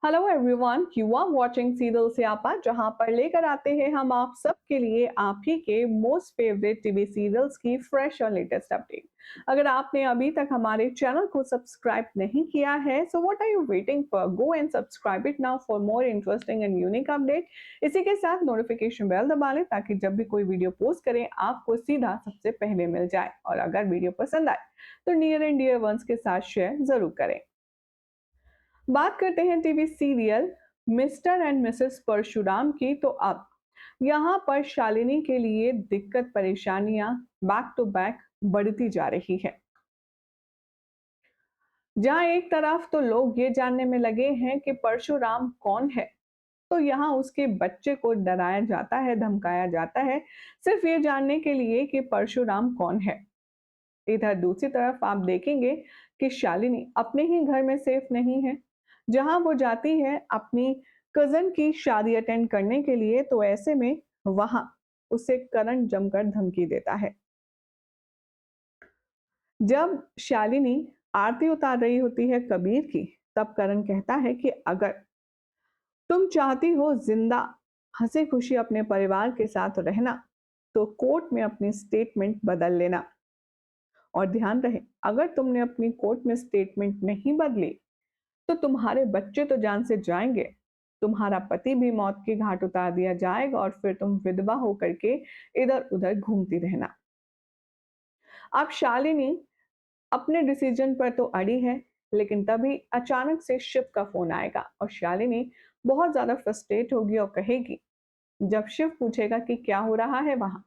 Hello everyone, you are watching serial से आपा, जहां पर लेकर आते हैं हम आप सबके लिए आप ही के मोस्ट फेवरेट टीवी सीरियल्स की फ्रेश और लेटेस्ट अपडेट। अगर आपने अभी तक हमारे चैनल को सब्सक्राइब नहीं किया है, so what are you waiting for? Go and subscribe it now for more interesting and unique update. इसी के साथ नोटिफिकेशन बेल दबा लें ताकि जब भी कोई वीडियो पोस्ट करें आपको सीधा सबसे पहले मिल जाए। और अगर वीडियो पसंद आए तो नियर एंड डियर वंस के साथ शेयर जरूर करें। बात करते हैं TV serial mister and missus Parshuram की। तो अब यहाँ पर शालिनी के लिए दिक्कत परेशानियां बैक टू बैक बढ़ती जा रही है। जहां एक तरफ तो लोग ये जानने में लगे हैं कि परशुराम कौन है, तो यहाँ उसके बच्चे को डराया जाता है, धमकाया जाता है, सिर्फ ये जानने के लिए कि परशुराम कौन है। इधर दूसरी तरफ आप देखेंगे कि शालिनी अपने ही घर में सेफ नहीं है। जहां वो जाती है अपनी कजन की शादी अटेंड करने के लिए, तो ऐसे में वहां उसे करण जमकर धमकी देता है। जब शालिनी आरती उतार रही होती है कबीर की, तब करण कहता है कि अगर तुम चाहती हो जिंदा हंसी खुशी अपने परिवार के साथ रहना, तो कोर्ट में अपनी स्टेटमेंट बदल लेना। और ध्यान रहे, अगर तुमने अपनी कोर्ट में स्टेटमेंट नहीं बदली तो तुम्हारे बच्चे तो जान से जाएंगे, तुम्हारा पति भी मौत के घाट उतार दिया जाएगा और फिर तुम विधवा होकर के इधर उधर घूमती रहना। अब शालिनी अपने डिसीजन पर तो अड़ी है, लेकिन तभी अचानक से शिव का फोन आएगा और शालिनी बहुत ज्यादा फ्रस्ट्रेट होगी और कहेगी, जब शिव पूछेगा कि क्या हो रहा है वहां,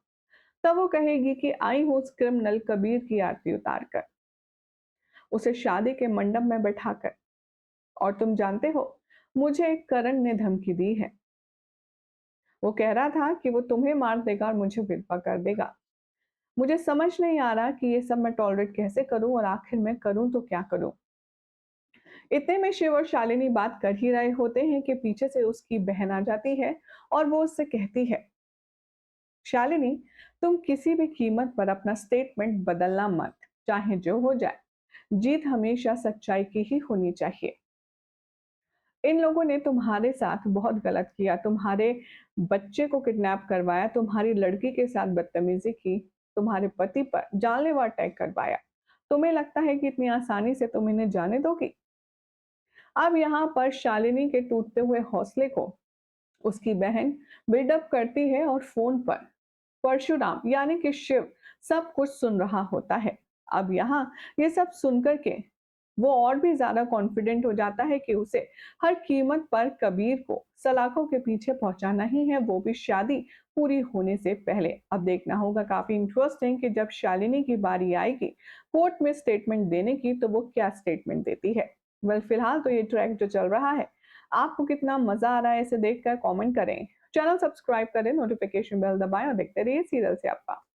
तब वो कहेगी कि आई हूं उस क्रिमिनल कबीर की आरती उतार कर, उसे शादी के मंडप में बैठाकर। और तुम जानते हो, मुझे करण ने धमकी दी है। वो कह रहा था कि वो तुम्हें मार देगा और मुझे विधवा कर देगा। मुझे समझ नहीं आ रहा कि ये सब मैं टॉलरेट कैसे करूं और आखिर में करूं तो क्या करूं। इतने में शिव और शालिनी बात कर ही रहे होते हैं कि पीछे से उसकी बहन आ जाती है और वो उससे कहती है, शालिनी, तुम किसी भी कीमत पर अपना स्टेटमेंट बदलना मत, चाहे जो हो जाए। जीत हमेशा सच्चाई की ही होनी चाहिए। इन लोगों ने तुम्हारे साथ बहुत गलत किया, तुम्हारे बच्चे को किडनैप करवाया, तुम्हारी लड़की के साथ बदतमीजी की, तुम्हारे पति पर जानलेवा अटैक करवाया। तुम्हें लगता है कि इतनी आसानी से तुम इन्हें जाने दोगी? अब यहाँ पर शालिनी के टूटते हुए हौसले को उसकी बहन बिल्डअप करती है और फोन पर परशुराम यानी कि शिव सब कुछ सुन रहा होता है। अब यहाँ ये सब सुनकर के वो और भी ज्यादा कॉन्फिडेंट हो जाता है कि उसे हर कीमत पर कबीर को सलाखों के पीछे पहुंचाना ही है, वो भी शादी पूरी होने से पहले। अब देखना होगा काफी इंटरेस्टिंग कि जब शालिनी की बारी आएगी कोर्ट में स्टेटमेंट देने की, तो वो क्या स्टेटमेंट देती है। फिलहाल तो ये ट्रैक जो चल रहा है, आपको कितना मजा आ रहा है इसे देखकर कमेंट करें। चैनल सब्सक्राइब करें, नोटिफिकेशन बेल दबाएं और देखते रहिए सीरियल से आपका।